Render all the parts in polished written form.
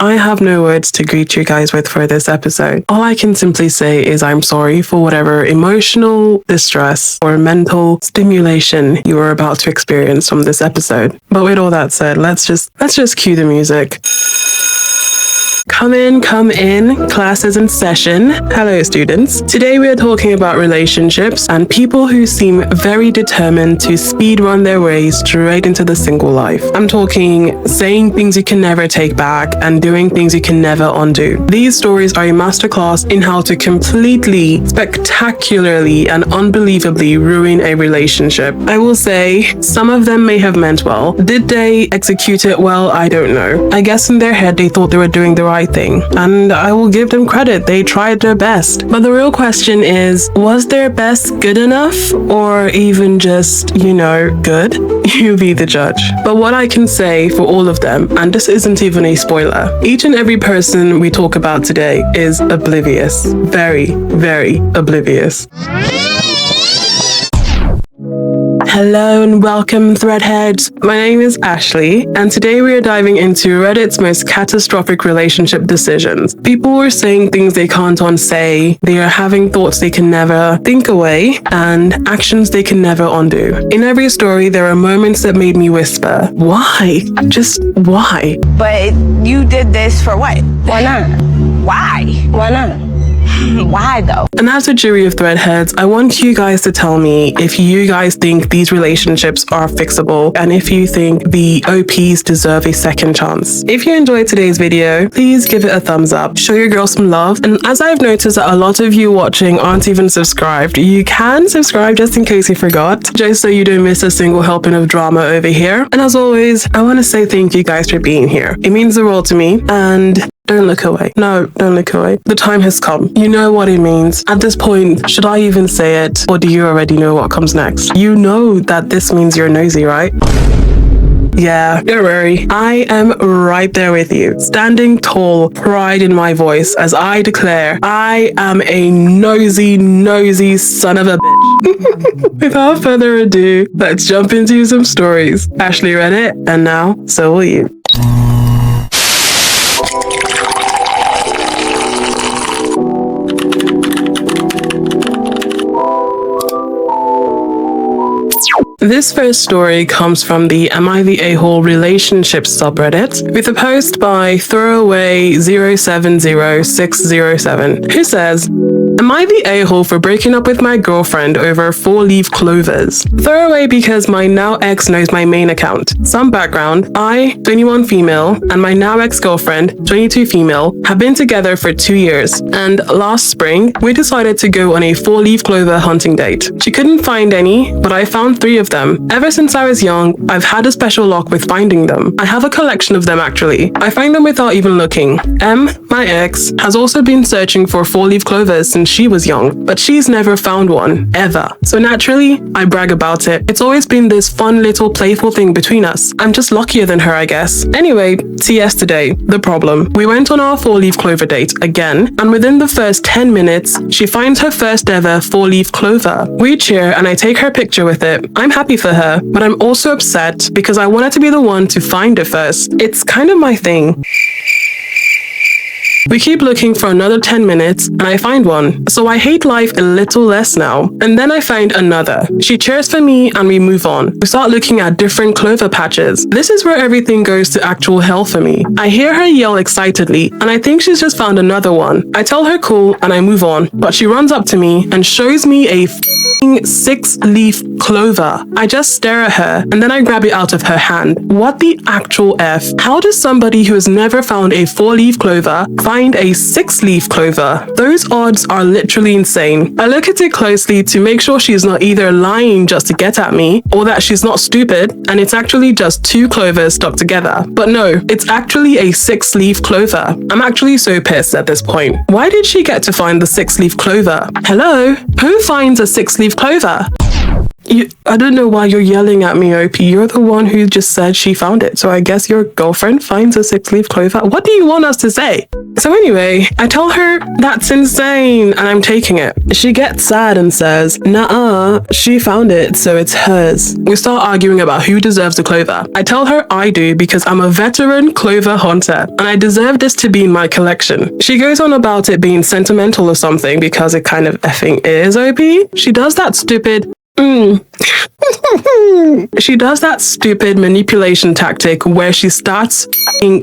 I have no words to greet you guys with for this episode. All I can simply say is I'm sorry for whatever emotional distress or mental stimulation you are about to experience from this episode. But with all that said, let's just cue the music. Come in, class is in session. Hello students. Today we are talking about relationships and people who seem very determined to speedrun their way straight into the single life. I'm talking saying things you can never take back and doing things you can never undo. These stories are a masterclass in how to completely, spectacularly and unbelievably ruin a relationship. I will say some of them may have meant well. Did they execute it well? I don't know. I guess in their head they thought they were doing the right thing, and I will give them credit. They tried their best. But the real question is, was their best good enough, or even just, good? You be the judge. But what I can say for all of them, and this isn't even a spoiler, each and every person we talk about today is oblivious. Very, very oblivious. Hello and welcome, Threadheads. My name is Ashley, and today we are diving into Reddit's most catastrophic relationship decisions. People were saying things they can't unsay, they are having thoughts they can never think away, and actions they can never undo. In every story, there are moments that made me whisper, why? Just why? But you did this for what? Why not? Why? Why not? Why though? And as a jury of Threadheads, I want you guys to tell me if you guys think these relationships are fixable and if you think the OPs deserve a second chance. If you enjoyed today's video, please give it a thumbs up, show your girl some love. And as I've noticed that a lot of you watching aren't even subscribed, you can subscribe just in case you forgot, just so you don't miss a single helping of drama over here. And as always, I want to say thank you guys for being here. It means the world to me, and don't look away. No, don't look away. The time has come. You know what it means. At this point, should I even say it? Or do you already know what comes next? You know that this means you're nosy, right? Yeah, don't worry. I am right there with you. Standing tall, pride in my voice as I declare, I am a nosy son of a bitch. Without further ado, let's jump into some stories. Ashley read it, and now, so will you. This first story comes from the Am I the A-hole relationships subreddit with a post by throwaway070607 who says, am I the a-hole for breaking up with my girlfriend over 4-leaf clovers? Throwaway because my now ex knows my main account. Some background, I, 21 female, and my now ex-girlfriend, 22 female, have been together for 2 years, and last spring, we decided to go on a 4-leaf clover hunting date. She couldn't find any, but I found 3 of them. Ever since I was young, I've had a special luck with finding them. I have a collection of them actually. I find them without even looking. M, my ex, has also been searching for 4-leaf clovers since she was young, but she's never found one, ever. So naturally, I brag about it. It's always been this fun little playful thing between us. I'm just luckier than her, I guess. Anyway, to yesterday, the problem. We went on our 4-leaf clover date again, and within the first 10 minutes, she finds her first ever 4-leaf clover. We cheer and I take her picture with it. I'm happy for her, but I'm also upset because I wanted to be the one to find it first. It's kind of my thing. We keep looking for another 10 minutes and I find one. So I hate life a little less now. And then I find another. She cheers for me and we move on. We start looking at different clover patches. This is where everything goes to actual hell for me. I hear her yell excitedly and I think she's just found another one. I tell her cool and I move on, but she runs up to me and shows me a 6-leaf clover. I just stare at her and then I grab it out of her hand. What the actual F? How does somebody who has never found a 4-leaf clover find a 6-leaf clover? Those odds are literally insane. I look at it closely to make sure she's not either lying just to get at me or that she's not stupid and it's actually just 2 clovers stuck together. But no, it's actually a 6-leaf clover. I'm actually so pissed at this point. Why did she get to find the 6-leaf clover? Hello? Who finds a 6-leaf clover? I don't know why you're yelling at me, OP. You're the one who just said she found it. So I guess your girlfriend finds a 6-leaf clover. What do you want us to say? So anyway, I tell her that's insane and I'm taking it. She gets sad and says, nah, she found it, so it's hers. We start arguing about who deserves the clover. I tell her I do because I'm a veteran clover hunter and I deserve this to be in my collection. She goes on about it being sentimental or something because it kind of effing is, OP. She does that stupid she does that stupid manipulation tactic where she starts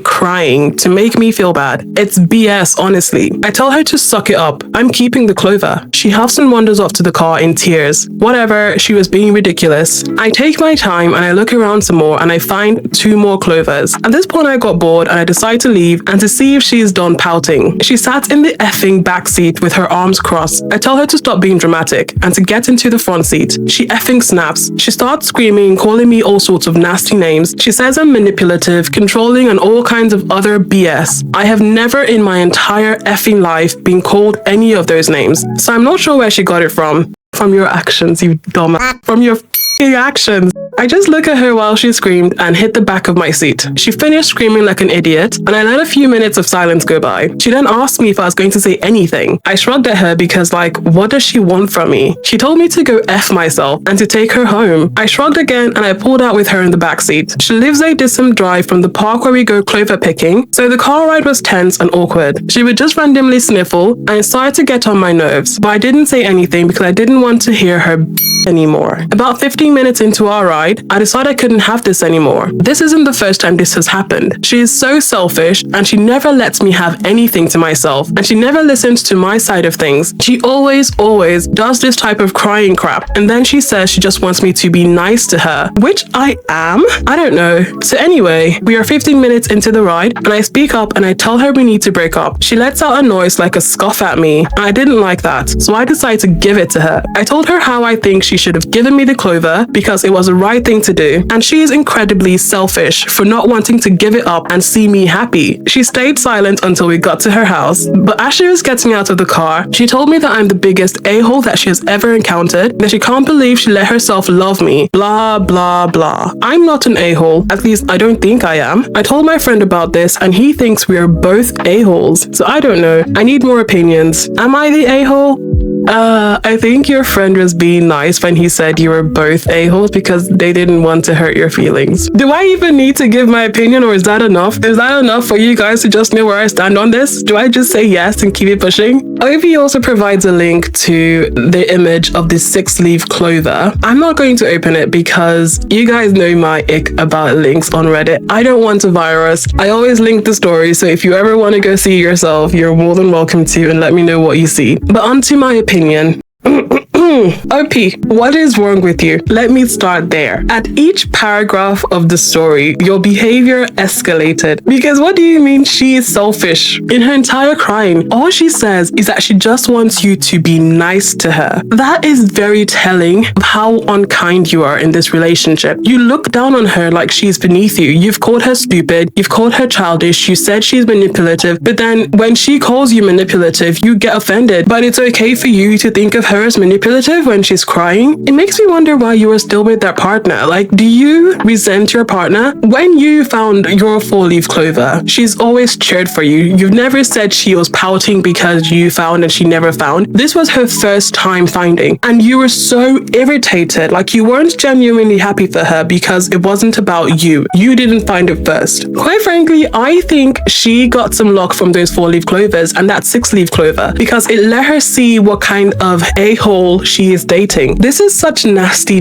crying to make me feel bad. It's BS, honestly. I tell her to suck it up. I'm keeping the clover. She huffs and wanders off to the car in tears. Whatever, she was being ridiculous. I take my time and I look around some more and I find 2 more clovers. At this point I got bored and I decide to leave and to see if she's done pouting. She sat in the effing back seat with her arms crossed. I tell her to stop being dramatic and to get into the front seat. She effing snaps. She starts screaming, calling me all sorts of nasty names. She says I'm manipulative, controlling, and all kinds of other BS. I have never in my entire effing life been called any of those names. So I'm not sure where she got it from. From your actions, you dumb. From your actions. I just look at her while she screamed and hit the back of my seat. She finished screaming like an idiot, and I let a few minutes of silence go by. She then asked me if I was going to say anything. I shrugged at her because, like, what does she want from me? She told me to go F myself and to take her home. I shrugged again and I pulled out with her in the back seat. She lives a distant drive from the park where we go clover picking, so the car ride was tense and awkward. She would just randomly sniffle and it started to get on my nerves, but I didn't say anything because I didn't want to hear her anymore. About 15 minutes into our ride, I decided I couldn't have this anymore. This isn't the first time this has happened. She is so selfish and she never lets me have anything to myself and she never listens to my side of things. She always does this type of crying crap and then she says she just wants me to be nice to her, which I am? I don't know. So anyway, we are 15 minutes into the ride and I speak up and I tell her we need to break up. She lets out a noise like a scoff at me and I didn't like that, so I decided to give it to her. I told her how I think she should have given me the clover because it was the right thing to do, and she is incredibly selfish for not wanting to give it up and see me happy. She stayed silent until we got to her house, but as she was getting out of the car, she told me that I'm the biggest a-hole that she has ever encountered, that she can't believe she let herself love me, blah blah blah. I'm not an a-hole, at least I don't think I am. I told my friend about this and he thinks we are both a-holes, so I don't know. I need more opinions. Am I the a-hole? I think your friend was being nice when he said you were both a-holes because they didn't want to hurt your feelings. Do I even need to give my opinion, or is that enough? Is that enough for you guys to just know where I stand on this? Do I just say yes and keep it pushing? OV also provides a link to the image of the 6-leaf clover. I'm not going to open it because you guys know my ick about links on Reddit. I don't want a virus. I always link the story, so if you ever want to go see it yourself, you're more than welcome to, and let me know what you see. But onto my opinion. OP, what is wrong with you? Let me start there. At each paragraph of the story, your behavior escalated. Because what do you mean she is selfish? In her entire crying, all she says is that she just wants you to be nice to her. That is very telling of how unkind you are in this relationship. You look down on her like she's beneath you. You've called her stupid. You've called her childish. You said she's manipulative. But then when she calls you manipulative, you get offended. But it's okay for you to think of her as manipulative when she's crying. It makes me wonder why you are still with that partner. Like, do you resent your partner? When you found your 4-leaf clover, she's always cheered for you. You've never said she was pouting because you found and she never found. This was her first time finding, and you were so irritated. Like, you weren't genuinely happy for her because it wasn't about you. You didn't find it first. Quite frankly, I think she got some luck from those 4-leaf clovers and that 6-leaf clover because it let her see what kind of a-hole she is dating. This is such nasty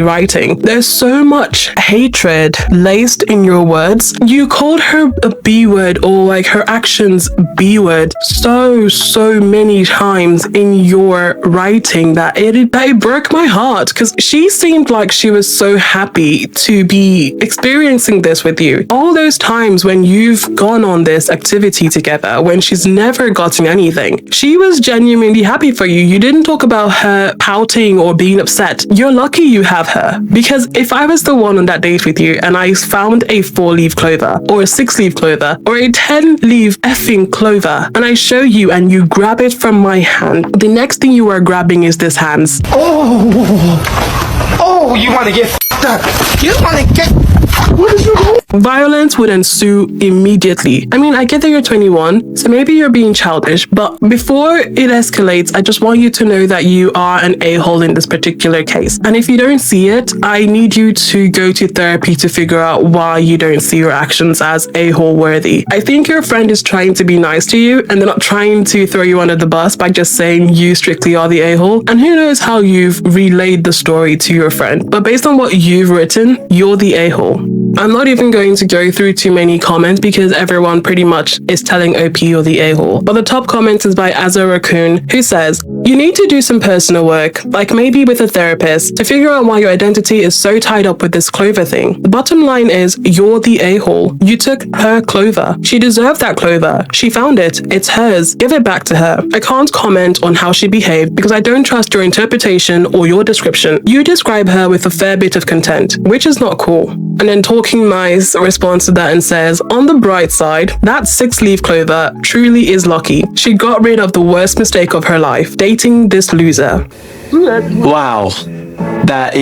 writing. There's so much hatred laced in your words. You called her a B-word, or like her actions B-word so many times in your writing that it broke my heart, because she seemed like she was so happy to be experiencing this with you. All those times when you've gone on this activity together, when she's never gotten anything, she was genuinely happy for you. You didn't talk about her pouting or being upset. You're lucky you have her, because if I was the one on that date with you and I found a 4-leaf clover or a 6-leaf clover or a 10-leaf effing clover and I show you and you grab it from my hand, the next thing you are grabbing is this hands. Oh, Oh, you want to get f***ed up. You want to get... What is your goal? Violence would ensue immediately. I mean, I get that you're 21, so maybe you're being childish, but before it escalates, I just want you to know that you are an a-hole in this particular case. And if you don't see it, I need you to go to therapy to figure out why you don't see your actions as a-hole worthy. I think your friend is trying to be nice to you, and they're not trying to throw you under the bus by just saying you strictly are the a-hole. And who knows how you've relayed the story to your friend. But based on what you've written, you're the a-hole. I'm not even going to go through too many comments because everyone pretty much is telling OP you're the a-hole. But the top comment is by Azza Raccoon, who says, you need to do some personal work, like maybe with a therapist, to figure out why your identity is so tied up with this Clover thing. The bottom line is, you're the a-hole. You took her Clover. She deserved that Clover. She found it. It's hers. Give it back to her. I can't comment on how she behaved because I don't trust your interpretation or your description. You describe her with a fair bit of contempt, which is not cool. And then Talking Mice responds to that and says, on the bright side, that 6-leaf Clover truly is lucky. She got rid of the worst mistake of her life, dating this loser. Wow. That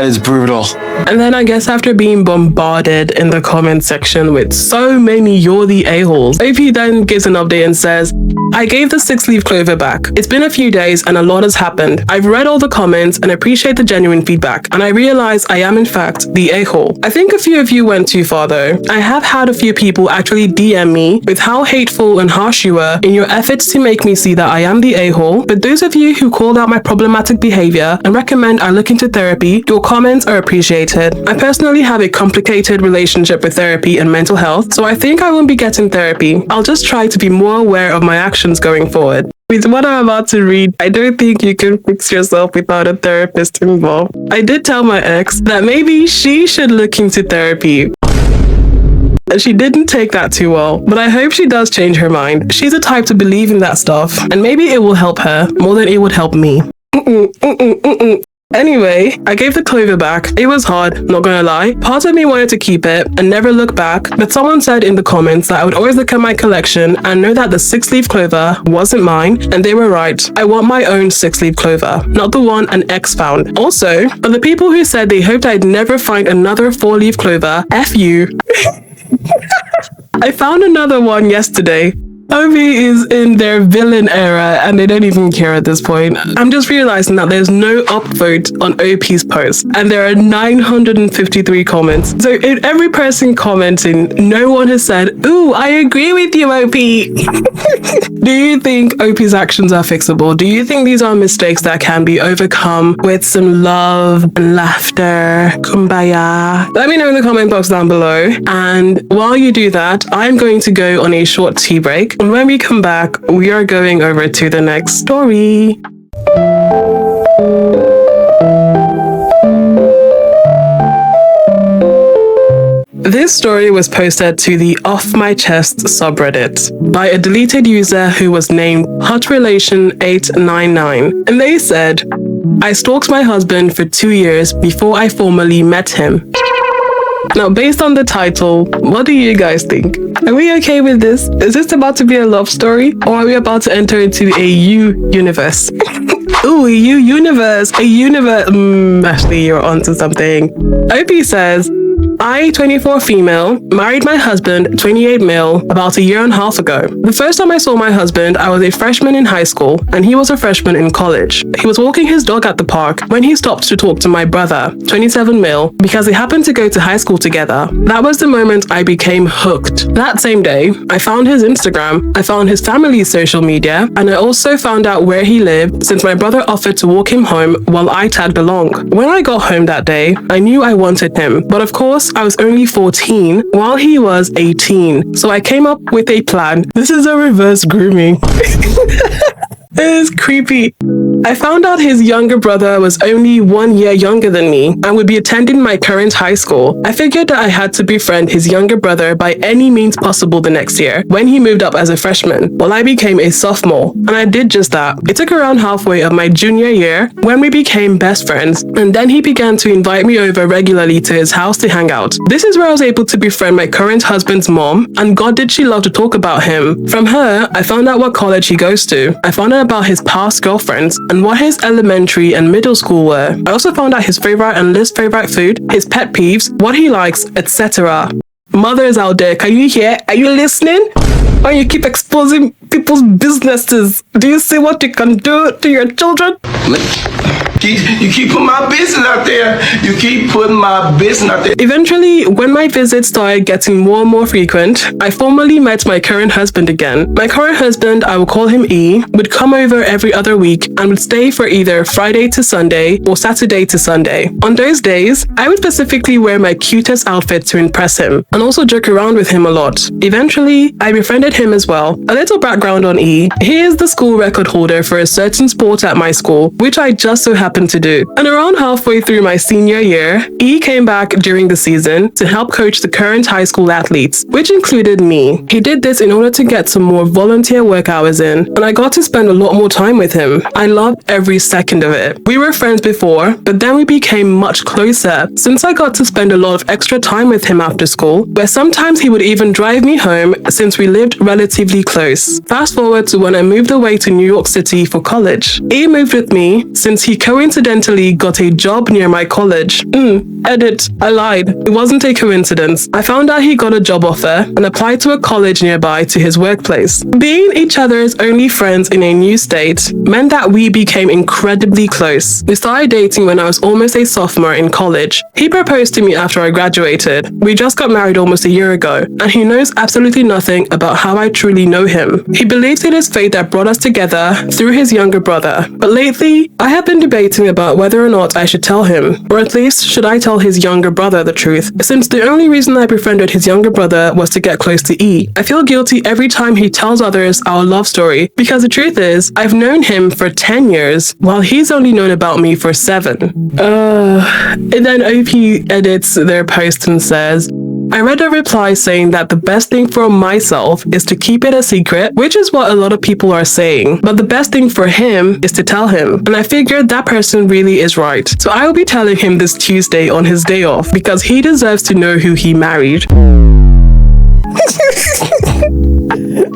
is brutal. And then I guess after being bombarded in the comment section with so many you're the a-holes, OP then gives an update and says, I gave the 6-leaf Clover back. It's been a few days and a lot has happened. I've read all the comments and appreciate the genuine feedback, and I realize I am in fact the a-hole. I think a few of you went too far though. I have had a few people actually DM me with how hateful and harsh you were in your efforts to make me see that I am the a-hole, but those of you who called out my problematic behavior and recommend I look into therapy, your comments are appreciated. I personally have a complicated relationship with therapy and mental health, so I think I won't be getting therapy. I'll just try to be more aware of my actions going forward. With what I'm about to read, I don't think you can fix yourself without a therapist involved. I did tell my ex that maybe she should look into therapy. She didn't take that too well, but I hope she does change her mind. She's the type to believe in that stuff, and maybe it will help her more than it would help me. Anyway, I gave the Clover back. It was hard, not gonna lie. Part of me wanted to keep it and never look back, but someone said in the comments that I would always look at my collection and know that the 6-leaf Clover wasn't mine, and they were right. I want my own 6-leaf Clover, not the one an ex found. Also, for the people who said they hoped I'd never find another 4-leaf Clover, F you. I found another one yesterday. OP is in their villain era and they don't even care at this point. I'm just realizing that there's no upvote on OP's post and there are 953 comments. So in every person commenting, no one has said, ooh, I agree with you, OP. Do you think OP's actions are fixable? Do you think these are mistakes that can be overcome with some love and laughter? Kumbaya. Let me know in the comment box down below. And while you do that, I'm going to go on a short tea break. And when we come back, we are going over to the next story. This story was posted to the Off My Chest subreddit by a deleted user who was named HotRelation899. And they said, I stalked my husband for 2 years before I formally met him. Now, based on the title, what do you guys think? Are we okay with this? Is this about to be a love story? Or are we about to enter into a you universe? Ooh, a you universe. A universe. Ashley, you're onto something. OP says, I, 24 female, married my husband, 28 male, about 1.5 years ago. The first time I saw my husband, I was a freshman in high school, and he was a freshman in college. He was walking his dog at the park when he stopped to talk to my brother, 27 male, because they happened to go to high school together. That was the moment I became hooked. That same day, I found his Instagram, I found his family's social media, and I also found out where he lived since my brother offered to walk him home while I tagged along. When I got home that day, I knew I wanted him, but of course, I was only 14 while he was 18. So I came up with a plan. This is a reverse grooming. It is creepy. I found out his younger brother was only 1 year younger than me and would be attending my current high school. I figured that I had to befriend his younger brother by any means possible the next year when he moved up as a freshman, while I became a sophomore. And I did just that. It took around halfway of my junior year when we became best friends, and then he began to invite me over regularly to his house to hang out. This is where I was able to befriend my current husband's mom, and God did she love to talk about him. From her, I found out what college he goes to. I found out about his past girlfriends, and what his elementary and middle school were. I also found out his favorite and least favorite food, his pet peeves, what he likes, etc. Mothers out there, can you hear? Are you listening? When you keep exposing people's businesses, do you see what you can do to your children? You keep putting my business out there. You keep putting my business out there. Eventually, when my visits started getting more and more frequent, I formally met my current husband again. My current husband, I will call him E, would come over every other week and would stay for either Friday to Sunday or Saturday to Sunday. On those days, I would specifically wear my cutest outfit to impress him and also joke around with him a lot. Eventually, I befriended him as well. A little background on E. He is the school record holder for a certain sport at my school, which I just so happened to do. And around halfway through my senior year, E came back during the season to help coach the current high school athletes, which included me. He did this in order to get some more volunteer work hours in, and I got to spend a lot more time with him. I loved every second of it. We were friends before, but then we became much closer since I got to spend a lot of extra time with him after school, where sometimes he would even drive me home since we lived relatively close. Fast forward to when I moved away to New York City for college. E moved with me since he coincidentally got a job near my college. Edit, I lied. It wasn't a coincidence. I found out he got a job offer and applied to a college nearby to his workplace. Being each other's only friends in a new state meant that we became incredibly close. We started dating when I was almost a sophomore in college. He proposed to me after I graduated. We just got married almost a year ago, and he knows absolutely nothing about how I truly know him. He believes it is fate that brought us together through his younger brother. But lately, I have been debating about whether or not I should tell him, or at least should I tell his younger brother the truth, since the only reason I befriended his younger brother was to get close to E. I feel guilty every time he tells others our love story, because the truth is, I've known him for 10 years, while he's only known about me for 7. And then OP edits their post and says, I read a reply saying that the best thing for myself is to keep it a secret, which is what a lot of people are saying. But the best thing for him is to tell him. And I figured that person really is right. So I will be telling him this Tuesday on his day off because he deserves to know who he married.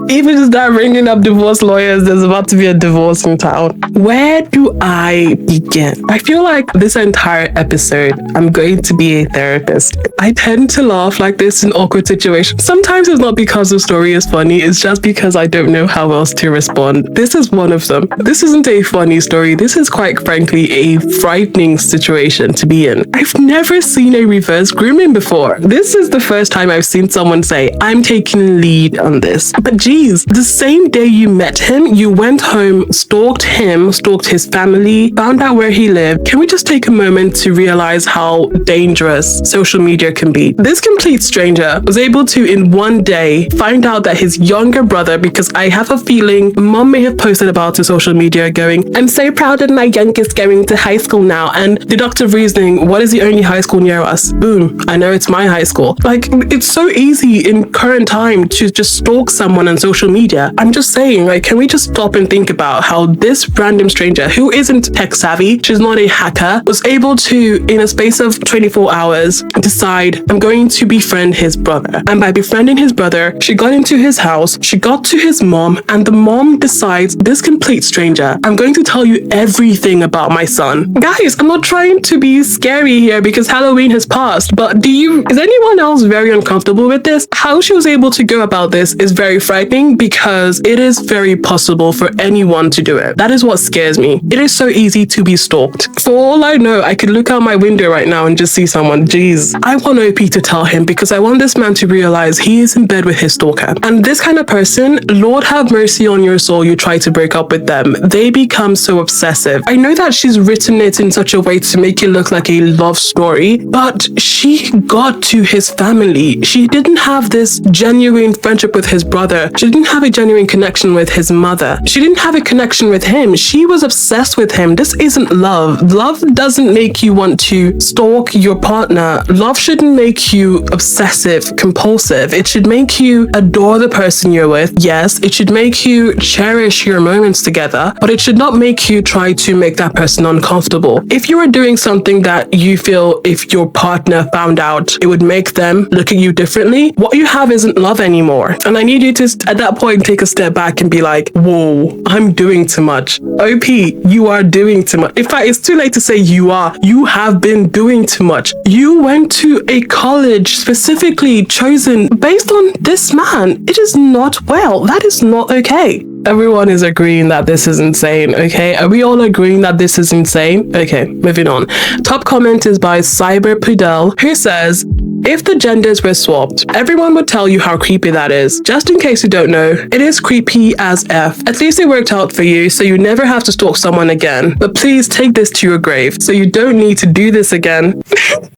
Even just that ringing up divorce lawyers, there's about to be a divorce in town. Where do I begin? I feel like this entire episode, I'm going to be a therapist. I tend to laugh like this in awkward situations. Sometimes it's not because the story is funny, it's just because I don't know how else to respond. This is one of them. This isn't a funny story. This is quite frankly a frightening situation to be in. I've never seen a reverse grooming before. This is the first time I've seen someone say, I'm taking lead on this. But geez, the same day you met him, you went home, stalked him, stalked his family, found out where he lived. Can we just take a moment to realize how dangerous social media can be? This complete stranger was able to, in one day, find out that his younger brother, because I have a feeling mom may have posted about to social media going, I'm so proud of my youngest going to high school now, and deductive reasoning, what is the only high school near us? Boom, I know it's my high school. Like, it's so easy in current time to just stalk someone on social media. I'm just saying, like, can we just stop and think about how this random stranger who isn't tech savvy, she's not a hacker, was able to, in a space of 24 hours, decide, I'm going to befriend his brother. And by befriending his brother, she got into his house, she got to his mom, and the mom decides, this complete stranger, I'm going to tell you everything about my son. Guys, I'm not trying to be scary here because Halloween has passed, but is anyone else very uncomfortable with this? How she was able to go about this is very frightening because it is very possible for anyone to do it. That is what scares me. It is so easy to be stalked. For all I know, I could look out my window right now and just see someone. Jeez. I want OP to tell him because I want this man to realize he is in bed with his stalker. And this kind of person, Lord have mercy on your soul, you try to break up with them. They become so obsessive. I know that she's written it in such a way to make it look like a love story, but she got to his family. She didn't have this genuine friendship with his brother. She didn't have a genuine connection with his mother. She didn't have a connection with him. She was obsessed with him. This isn't love. Love doesn't make you want to stalk your partner. Love shouldn't make you obsessive, compulsive. It should make you adore the person you're with. Yes, it should make you cherish your moments together, but it should not make you try to make that person uncomfortable. If you are doing something that you feel if your partner found out, it would make them look at you differently, what you have isn't love anymore. And I need you to, at that point, take a step back and be like, whoa, I'm doing too much. OP, you are doing too much. In fact, it's too late to say you are. You have been doing too much. You went to a college specifically chosen based on this man. It is not well. That is not okay. Everyone is agreeing that this is insane, okay? Are we all agreeing that this is insane? Okay, moving on. Top comment is by Cyber Pudel, who says, if the genders were swapped, everyone would tell you how creepy that is. Just in case you don't know, it is creepy as F. At least it worked out for you, so you never have to stalk someone again. But please take this to your grave, so you don't need to do this again.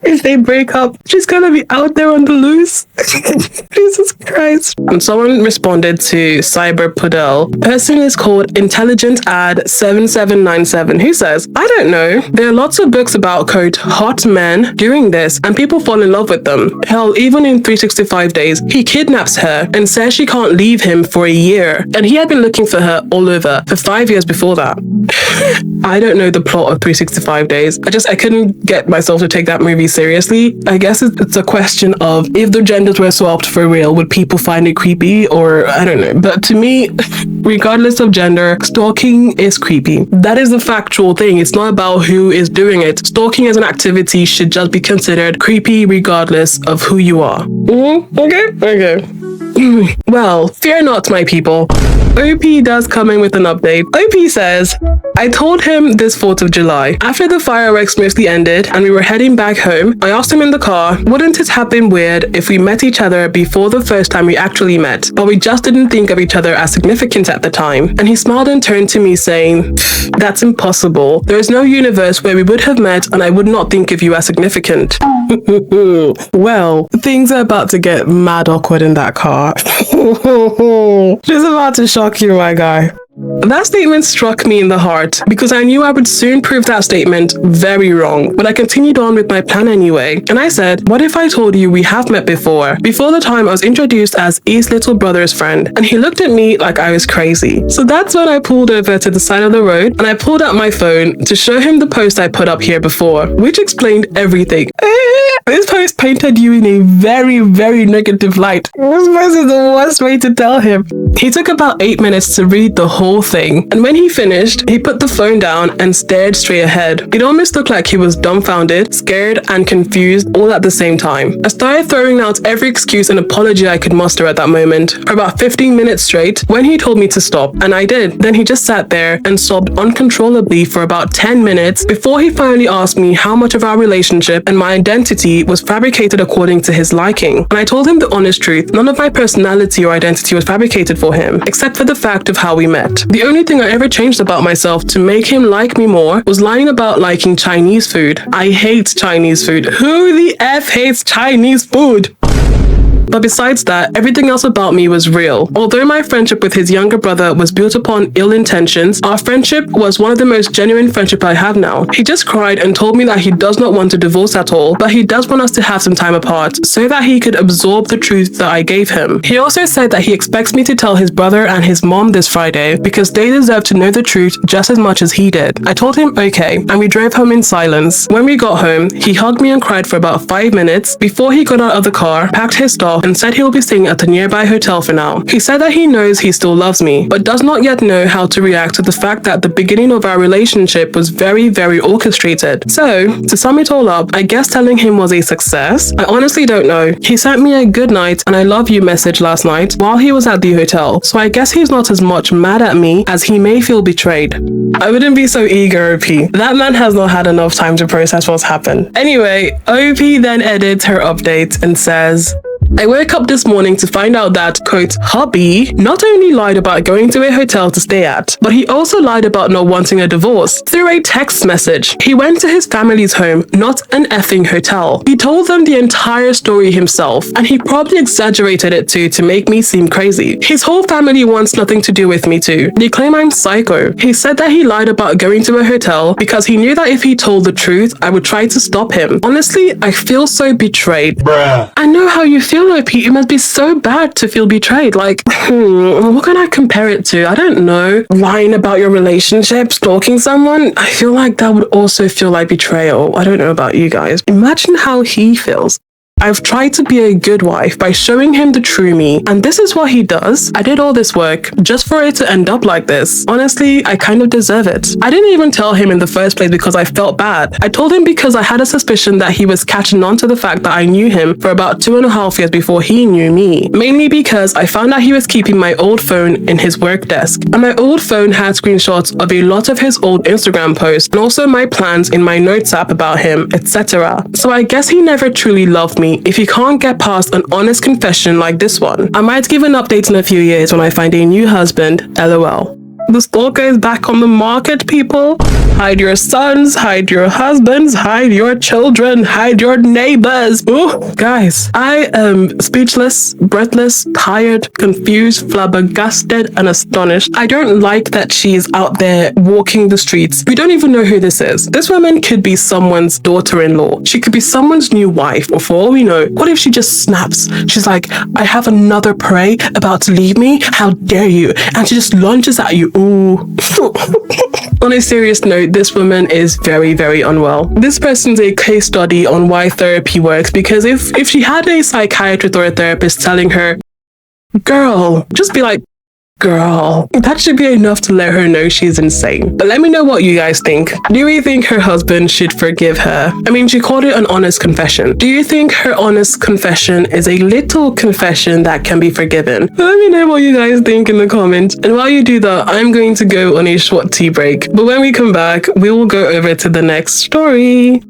If they break up, she's gonna be out there on the loose. Jesus Christ. And someone responded to Cyber Pudel. Person is called Intelligent Ad 7797, who says, I don't know. There are lots of books about, quote, hot men doing this, and people fall in love with them. Hell, even in 365 days, he kidnaps her and says she can't leave him for a year. And he had been looking for her all over for 5 years before that. I don't know the plot of 365 days. I couldn't get myself to take that movie seriously. I guess it's a question of if the genders were swapped for real, would people find it creepy? Or I don't know. But to me, regardless of gender, stalking is creepy. That is the factual thing. It's not about who is doing it. Stalking as an activity should just be considered creepy regardless of who you are. Okay. Well, fear not, my people. OP does come in with an update. OP says, I told him this 4th of July. After the fireworks mostly ended and we were heading back home, I asked him in the car, wouldn't it have been weird if we met each other before the first time we actually met, but we just didn't think of each other as significant at the time? And he smiled and turned to me saying, that's impossible. There is no universe where we would have met and I would not think of you as significant. Well, things are about to get mad awkward in that car. She's about to shock you, my guy. That statement struck me in the heart because I knew I would soon prove that statement very wrong, but I continued on with my plan anyway. And I said, what if I told you we have met before the time I was introduced as E's little brother's friend? And he looked at me like I was crazy. So that's when I pulled over to the side of the road and I pulled out my phone to show him the post I put up here before, which explained everything. This post painted you in a very, very negative light. This post is the worst way to tell him. He took about 8 minutes to read the whole thing, and when he finished, he put the phone down and stared straight ahead. It almost looked like he was dumbfounded, scared, and confused all at the same time. I started throwing out every excuse and apology I could muster at that moment, for about 15 minutes straight, when he told me to stop, and I did. Then he just sat there and sobbed uncontrollably for about 10 minutes before he finally asked me how much of our relationship and my identity was fabricated according to his liking. And I told him the honest truth. None of my personality or identity was fabricated for him, except for the fact of how we met. The only thing I ever changed about myself to make him like me more was lying about liking Chinese food. I hate Chinese food. Who the F hates Chinese food? But besides that, everything else about me was real. Although my friendship with his younger brother was built upon ill intentions, our friendship was one of the most genuine friendship I have now. He just cried and told me that he does not want a divorce at all, but he does want us to have some time apart so that he could absorb the truth that I gave him. He also said that he expects me to tell his brother and his mom this Friday because they deserve to know the truth just as much as he did. I told him okay, and we drove home in silence. When we got home, he hugged me and cried for about 5 minutes before he got out of the car, packed his stuff, and said he'll be staying at the nearby hotel for now. He said that he knows he still loves me, but does not yet know how to react to the fact that the beginning of our relationship was very, very orchestrated. So, to sum it all up, I guess telling him was a success? I honestly don't know. He sent me a good night and I love you message last night while he was at the hotel, so I guess he's not as much mad at me as he may feel betrayed. I wouldn't be so eager, OP. That man has not had enough time to process what's happened. Anyway, OP then edits her update and says, I woke up this morning to find out that, quote, hubby not only lied about going to a hotel to stay at, but he also lied about not wanting a divorce through a text message. He went to his family's home, not an effing hotel. He told them the entire story himself, and he probably exaggerated it too to make me seem crazy. His whole family wants nothing to do with me too. They claim I'm psycho. He said that he lied about going to a hotel because he knew that if he told the truth, I would try to stop him. Honestly, I feel so betrayed. Bruh. I know how you feel, OP. It must be so bad to feel betrayed. Like, what can I compare it to? I don't know. Lying about your relationship, stalking someone? I feel like that would also feel like betrayal. I don't know about you guys. Imagine how he feels. I've tried to be a good wife by showing him the true me, and this is what he does. I did all this work just for it to end up like this. Honestly, I kind of deserve it. I didn't even tell him in the first place because I felt bad. I told him because I had a suspicion that he was catching on to the fact that I knew him for about 2.5 years before he knew me. Mainly because I found out he was keeping my old phone in his work desk, and my old phone had screenshots of a lot of his old Instagram posts and also my plans in my notes app about him, etc. So I guess he never truly loved me if he can't get past an honest confession like this one. I might give an update in a few years when I find a new husband, lol. The stalker is back on the market, people. Hide your sons, hide your husbands, hide your children, hide your neighbors. Ooh, guys, I am speechless, breathless, tired, confused, flabbergasted, and astonished. I don't like that she's out there walking the streets. We don't even know who this is. This woman could be someone's daughter-in-law. She could be someone's new wife, or for all we know, what if she just snaps? She's like, I have another prey about to leave me. How dare you? And she just launches at you. Ooh. On a serious note, this woman is very, very unwell. This person's a case study on why therapy works, because if she had a psychiatrist or a therapist telling her, girl, just be like, girl, that should be enough to let her know she's insane. But let me know what you guys think. Do you think her husband should forgive her? I mean, she called it an honest confession. Do you think her honest confession is a little confession that can be forgiven? Let me know what you guys think in the comments. And while you do that, I'm going to go on a short tea break. But when we come back, we will go over to the next story.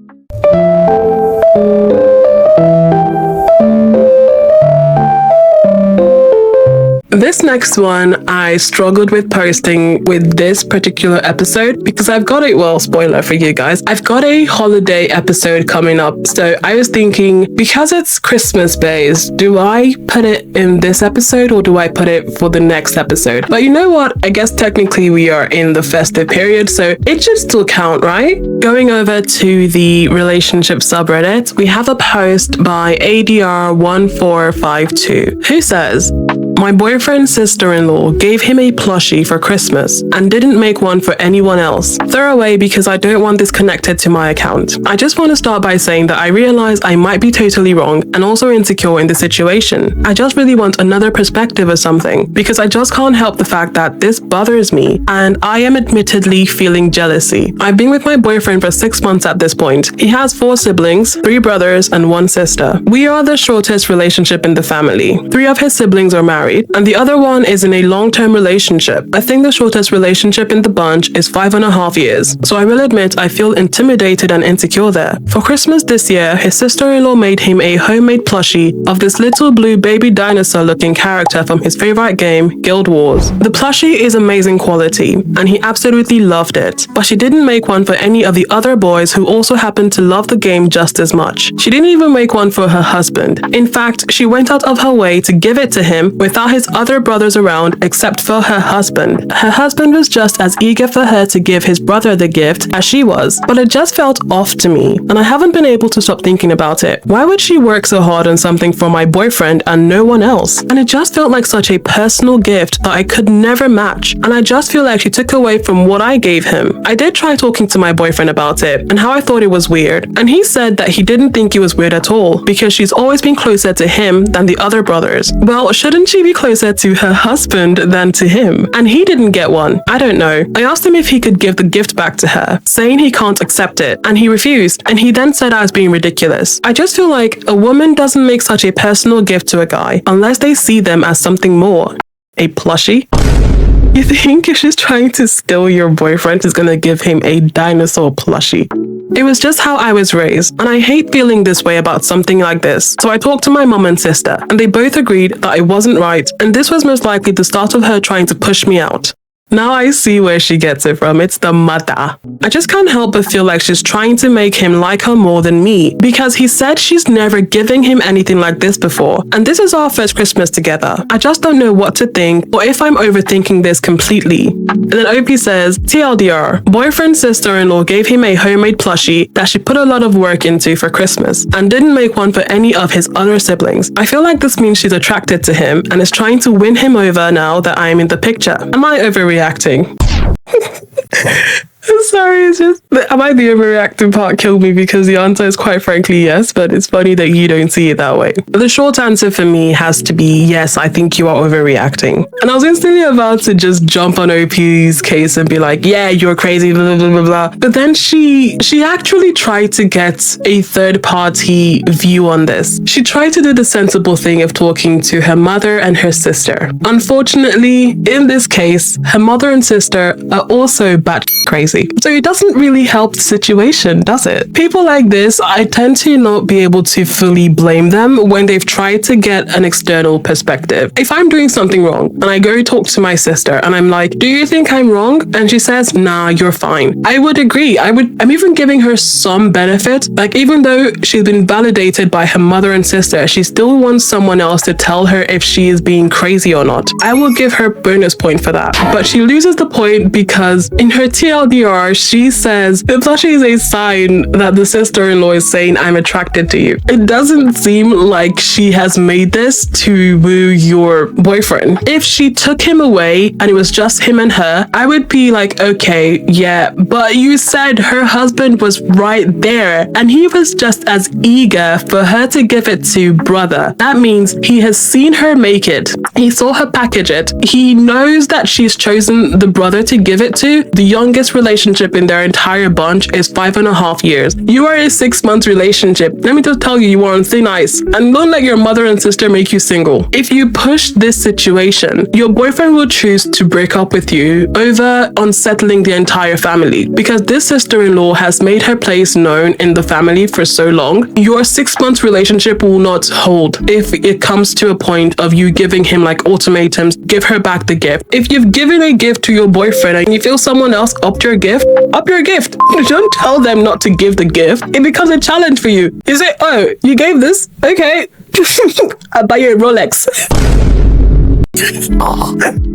This next one, I struggled with posting with this particular episode because I've got a, well, spoiler for you guys, I've got a holiday episode coming up. So I was thinking, because it's Christmas based, do I put it in this episode or do I put it for the next episode? But you know what? I guess technically we are in the festive period, so it should still count, right? Going over to the relationship subreddit, we have a post by ADR1452 who says, my boyfriend's sister-in-law gave him a plushie for Christmas and didn't make one for anyone else. Throw away because I don't want this connected to my account. I just want to start by saying that I realize I might be totally wrong and also insecure in the situation. I just really want another perspective or something because I just can't help the fact that this bothers me and I am admittedly feeling jealousy. I've been with my boyfriend for 6 months at this point. He has 4 siblings, 3 brothers and 1 sister. We are the shortest relationship in the family. 3 of his siblings are married and the other one is in a long-term relationship. I think the shortest relationship in the bunch is 5.5 years. So I will admit I feel intimidated and insecure there. For Christmas this year, his sister-in-law made him a homemade plushie of this little blue baby dinosaur looking character from his favorite game, Guild Wars. The plushie is amazing quality and he absolutely loved it, but she didn't make one for any of the other boys who also happened to love the game just as much. She didn't even make one for her husband. In fact, she went out of her way to give it to him without his other brothers around except for her husband. Her husband was just as eager for her to give his brother the gift as she was, but it just felt off to me, and I haven't been able to stop thinking about it. Why would she work so hard on something for my boyfriend and no one else? And it just felt like such a personal gift that I could never match, and I just feel like she took away from what I gave him. I did try talking to my boyfriend about it and how I thought it was weird, and he said that he didn't think it was weird at all because she's always been closer to him than the other brothers. Well, shouldn't she be closer to her husband than to him? And he didn't get one. I don't know. I asked him if he could give the gift back to her, saying he can't accept it, and he refused, and he then said I was being ridiculous. I just feel like a woman doesn't make such a personal gift to a guy unless they see them as something more. A plushie? You think if she's trying to steal your boyfriend, she's gonna give him a dinosaur plushie? It was just how I was raised, and I hate feeling this way about something like this. So I talked to my mom and sister, and they both agreed that I wasn't right, and this was most likely the start of her trying to push me out. Now I see where she gets it from. It's the mother. I just can't help but feel like she's trying to make him like her more than me, because he said she's never giving him anything like this before, and this is our first Christmas together. I just don't know what to think or if I'm overthinking this completely. And then Opie says, TLDR, boyfriend's sister-in-law gave him a homemade plushie that she put a lot of work into for Christmas and didn't make one for any of his other siblings. I feel like this means she's attracted to him and is trying to win him over now that I'm in the picture. Am I overreacting? Sorry, it's just, am I the overreacting part killed me because the answer is quite frankly yes, but it's funny that you don't see it that way. The short answer for me has to be yes, I think you are overreacting. And I was instantly about to just jump on OP's case and be like, yeah, you're crazy, blah, blah, blah, blah. But then she actually tried to get a third party view on this. She tried to do the sensible thing of talking to her mother and her sister. Unfortunately, in this case, her mother and sister are also bat crazy. So it doesn't really help the situation, does it? People like this, I tend to not be able to fully blame them when they've tried to get an external perspective. If I'm doing something wrong and I go talk to my sister and I'm like, do you think I'm wrong? And she says, nah, you're fine. I would agree. I'm even giving her some benefit. Like, even though she's been validated by her mother and sister, she still wants someone else to tell her if she is being crazy or not. I will give her bonus point for that. But she loses the point because in her TLDR, she says the plushie is a sign that the sister-in-law is saying, I'm attracted to you. It doesn't seem like she has made this to woo your boyfriend. If she took him away and it was just him and her, I would be like, okay, yeah, but you said her husband was right there and he was just as eager for her to give it to brother. That means he has seen her make it. He saw her package it. He knows that she's chosen the brother to give it to. The youngest relationship in their entire bunch is 5.5 years. You are a 6 month relationship. Let me just tell you, you are on thin ice. And don't let your mother and sister make you single. If you push this situation, your boyfriend will choose to break up with you over unsettling the entire family. Because this sister-in-law has made her place known in the family for so long, your 6 month relationship will not hold if it comes to a point of you giving him like ultimatums, give her back the gift. If you've given a gift to your boyfriend and you feel someone else upped your gift, up your gift. Don't tell them not to give the gift. It becomes a challenge for you. You say, oh, you gave this? Okay. I'll buy you a Rolex.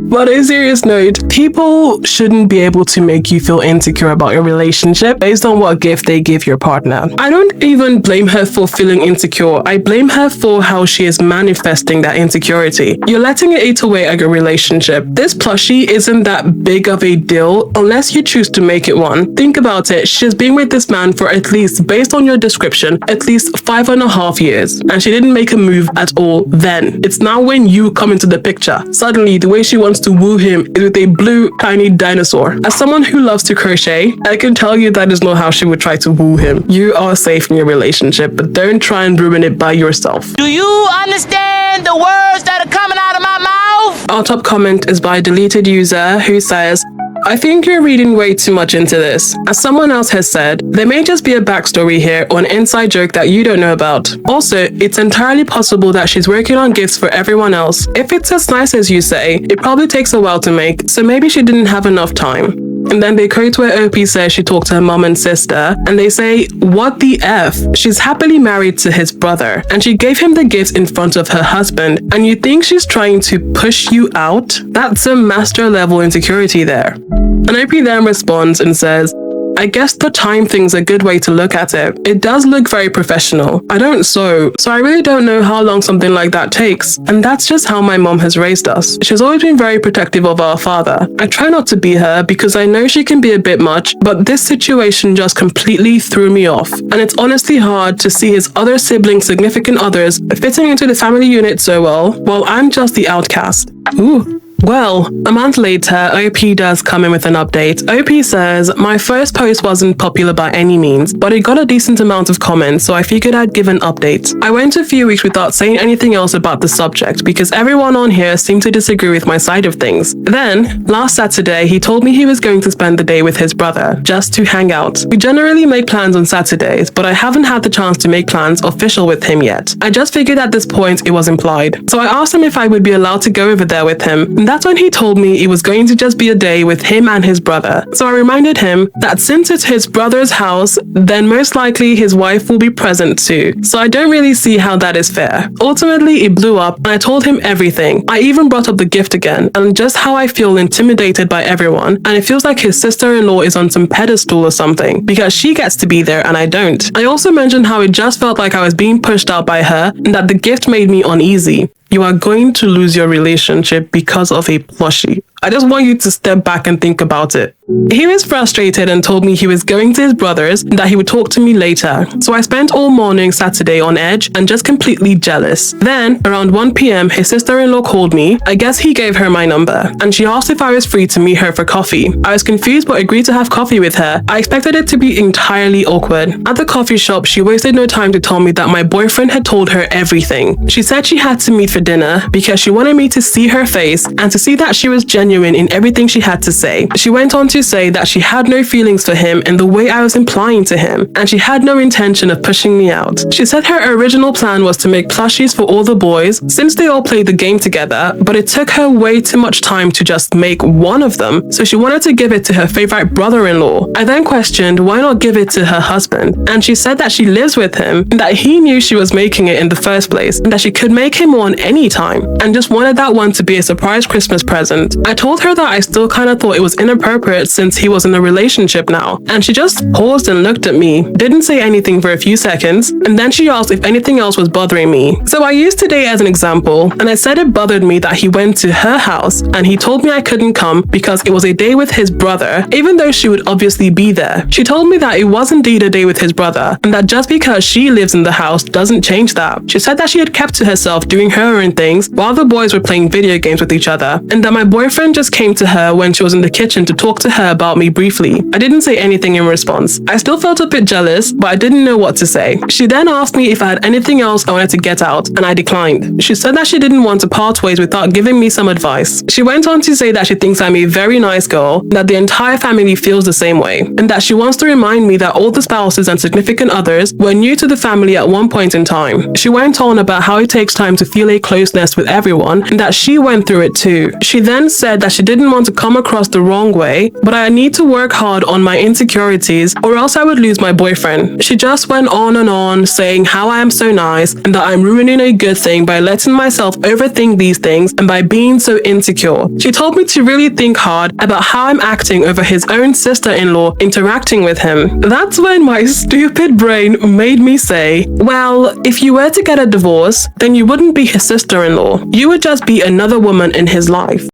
But on a serious note, people shouldn't be able to make you feel insecure about your relationship based on what gift they give your partner. I don't even blame her for feeling insecure. I blame her for how she is manifesting that insecurity. You're letting it eat away at your relationship. This plushie isn't that big of a deal unless you choose to make it one. Think about it. She's been with this man for at least, based on your description, at least 5.5 years. And she didn't make a move at all then. It's now when you come into the picture. Suddenly, the way she wants to woo him is with a blue tiny dinosaur. As someone who loves to crochet, I can tell you that is not how she would try to woo him. You are safe in your relationship, but don't try and ruin it by yourself. Do you understand the words that are coming out of my mouth? Our top comment is by a deleted user who says, I think you're reading way too much into this. As someone else has said, there may just be a backstory here or an inside joke that you don't know about. Also, it's entirely possible that she's working on gifts for everyone else. If it's as nice as you say, it probably takes a while to make, so maybe she didn't have enough time. And then they quote where OP says she talked to her mom and sister, and they say, what the F? She's happily married to his brother, and she gave him the gifts in front of her husband, and you think she's trying to push you out? That's a master level insecurity there. And OP then responds and says, I guess the time thing's a good way to look at it. It does look very professional. I don't sew, so I really don't know how long something like that takes. And that's just how my mom has raised us. She's always been very protective of our father. I try not to be her because I know she can be a bit much, but this situation just completely threw me off. And it's honestly hard to see his other siblings' significant others fitting into the family unit so well, while I'm just the outcast. Ooh. Well, a month later, OP does come in with an update. OP says, my first post wasn't popular by any means, but it got a decent amount of comments, so I figured I'd give an update. I went a few weeks without saying anything else about the subject because everyone on here seemed to disagree with my side of things. Then, last Saturday, he told me he was going to spend the day with his brother, just to hang out. We generally make plans on Saturdays, but I haven't had the chance to make plans official with him yet. I just figured at this point it was implied. So I asked him if I would be allowed to go over there with him, and that's when he told me it was going to just be a day with him and his brother. So I reminded him that since it's his brother's house, then most likely his wife will be present too. So I don't really see how that is fair. Ultimately, it blew up and I told him everything. I even brought up the gift again and just how I feel intimidated by everyone, and it feels like his sister-in-law is on some pedestal or something because she gets to be there and I don't. I also mentioned how it just felt like I was being pushed out by her and that the gift made me uneasy. You are going to lose your relationship because of a plushie. I just want you to step back and think about it. He was frustrated and told me he was going to his brother's and that he would talk to me later. So I spent all morning Saturday on edge and just completely jealous. Then, around 1 p.m, his sister-in-law called me. I guess he gave her my number, and she asked if I was free to meet her for coffee. I was confused but agreed to have coffee with her. I expected it to be entirely awkward. At the coffee shop, she wasted no time to tell me that my boyfriend had told her everything. She said she had to meet for dinner because she wanted me to see her face and to see that she was genuine in everything she had to say. She went on to say that she had no feelings for him in the way I was implying to him, and she had no intention of pushing me out. She said her original plan was to make plushies for all the boys since they all played the game together, but it took her way too much time to just make one of them, so she wanted to give it to her favorite brother-in-law. I then questioned why not give it to her husband, and she said that she lives with him, and that he knew she was making it in the first place, and that she could make him one anytime, and just wanted that one to be a surprise Christmas present. I told her that I still kind of thought it was inappropriate since he was in a relationship now, and she just paused and looked at me, didn't say anything for a few seconds, and then she asked if anything else was bothering me. So I used today as an example, and I said it bothered me that he went to her house and he told me I couldn't come because it was a day with his brother, even though she would obviously be there. She told me that it was indeed a day with his brother, and that just because she lives in the house doesn't change that. She said that she had kept to herself doing her own things while the boys were playing video games with each other, and that my boyfriend just came to her when she was in the kitchen to talk to her about me briefly. I didn't say anything in response. I still felt a bit jealous, but I didn't know what to say. She then asked me if I had anything else I wanted to get out, and I declined. She said that she didn't want to part ways without giving me some advice. She went on to say that she thinks I'm a very nice girl, that the entire family feels the same way, and that she wants to remind me that all the spouses and significant others were new to the family at one point in time. She went on about how it takes time to feel a closeness with everyone, and that she went through it too. She then said that she didn't want to come across the wrong way, but I need to work hard on my insecurities or else I would lose my boyfriend. She just went on and on saying how I am so nice and that I'm ruining a good thing by letting myself overthink these things and by being so insecure. She told me to really think hard about how I'm acting over his own sister-in-law interacting with him. That's when my stupid brain made me say, well, if you were to get a divorce, then you wouldn't be his sister-in-law. You would just be another woman in his life.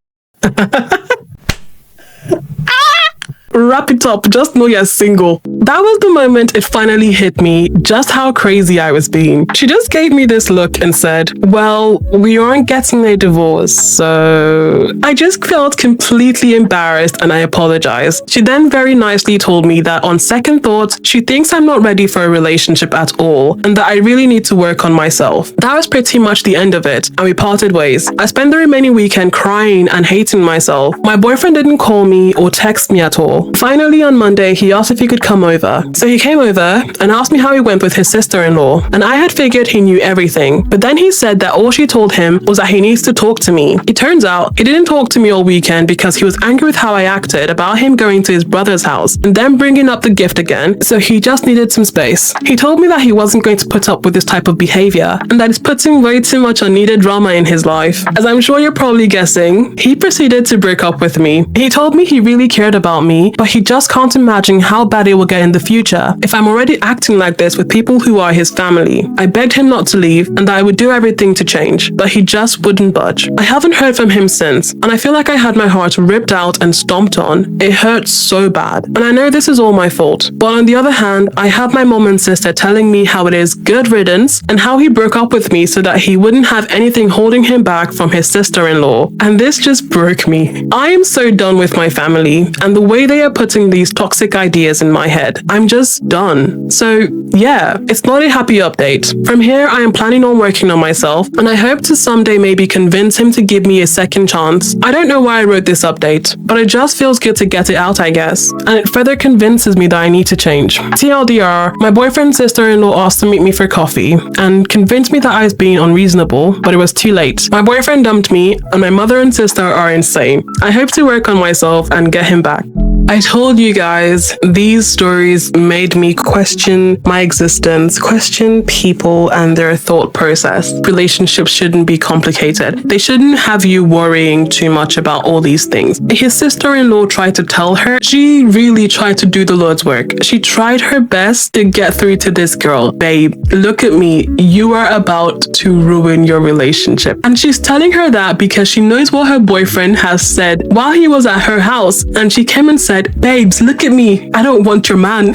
Wrap it up, just know you're single. That was the moment it finally hit me just how crazy I was being. She just gave me this look and said, well, we aren't getting a divorce, so... I just felt completely embarrassed and I apologized. She then very nicely told me that on second thought, she thinks I'm not ready for a relationship at all and that I really need to work on myself. That was pretty much the end of it and we parted ways. I spent the remaining weekend crying and hating myself. My boyfriend didn't call me or text me at all. Finally, on Monday, he asked if he could come over. So he came over and asked me how he went with his sister-in-law, and I had figured he knew everything, but then he said that all she told him was that he needs to talk to me. It turns out he didn't talk to me all weekend because he was angry with how I acted about him going to his brother's house and then bringing up the gift again, so he just needed some space. He told me that he wasn't going to put up with this type of behavior and that it's putting way too much unneeded drama in his life. As I'm sure you're probably guessing, he proceeded to break up with me. He told me he really cared about me, but he just can't imagine how bad it will get in the future if I'm already acting like this with people who are his family. I begged him not to leave and that I would do everything to change, but he just wouldn't budge. I haven't heard from him since, and I feel like I had my heart ripped out and stomped on. It hurts so bad, and I know this is all my fault. But on the other hand, I have my mom and sister telling me how it is good riddance and how he broke up with me so that he wouldn't have anything holding him back from his sister-in-law. And this just broke me. I am so done with my family and the way they are putting these toxic ideas in my head. I'm just done. So yeah, it's not a happy update. From here, I am planning on working on myself, and I hope to someday maybe convince him to give me a second chance. I don't know why I wrote this update, but it just feels good to get it out, I guess. And it further convinces me that I need to change. TLDR, my boyfriend's sister-in-law asked to meet me for coffee and convinced me that I was being unreasonable, but it was too late. My boyfriend dumped me, and my mother and sister are insane. I hope to work on myself and get him back. I told you guys, these stories made me question my existence, question people and their thought process. Relationships shouldn't be complicated. They shouldn't have you worrying too much about all these things. His sister-in-law tried to tell her. She really tried to do the Lord's work. She tried her best to get through to this girl. Babe, look at me. You are about to ruin your relationship. And she's telling her that because she knows what her boyfriend has said while he was at her house. And she came and said, babes, look at me. I don't want your man.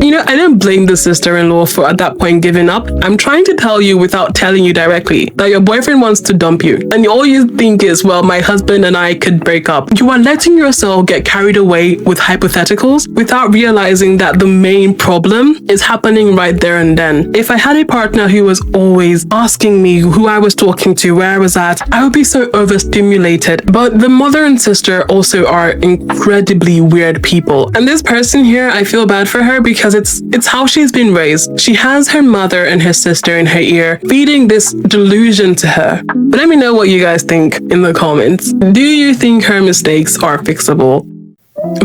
You know, I don't blame the sister-in-law for at that point giving up. I'm trying to tell you without telling you directly that your boyfriend wants to dump you. And all you think is, well, my husband and I could break up. You are letting yourself get carried away with hypotheticals without realizing that the main problem is happening right there and then. If I had a partner who was always asking me who I was talking to, where I was at, I would be so overstimulated. But the mother and sister also are incredibly weird people. And this person here, I feel bad for her because it's how she's been raised. She has her mother and her sister in her ear, feeding this delusion to her. But let me know what you guys think in the comments. Do you think her mistakes are fixable?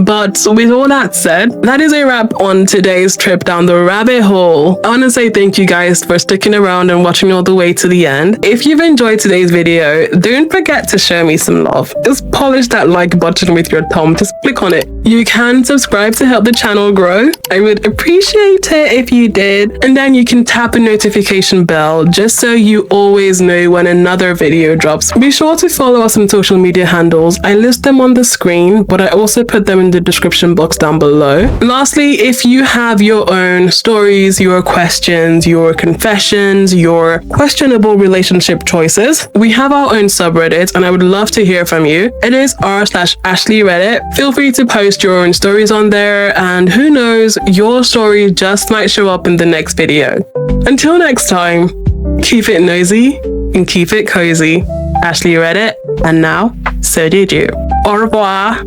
But with all that said, that is a wrap on today's trip down the rabbit hole. I want to say thank you guys for sticking around and watching all the way to the end. If you've enjoyed today's video, don't forget to show me some love. Just polish that like button with your thumb. Just click on it. You can subscribe to help the channel grow. I would appreciate it if you did. And then you can tap a notification bell just so you always know when another video drops. Be sure to follow us on social media handles. I list them on the screen, but I also put them in the description box down below. Lastly, if you have your own stories, your questions, your confessions, your questionable relationship choices, we have our own subreddit and I would love to hear from you. It is r/AshleyReddit. Feel free to post your own stories on there and who knows, your story just might show up in the next video. Until next time, keep it nosy and keep it cozy. Ashley Reddit, and now, so did you. Au revoir.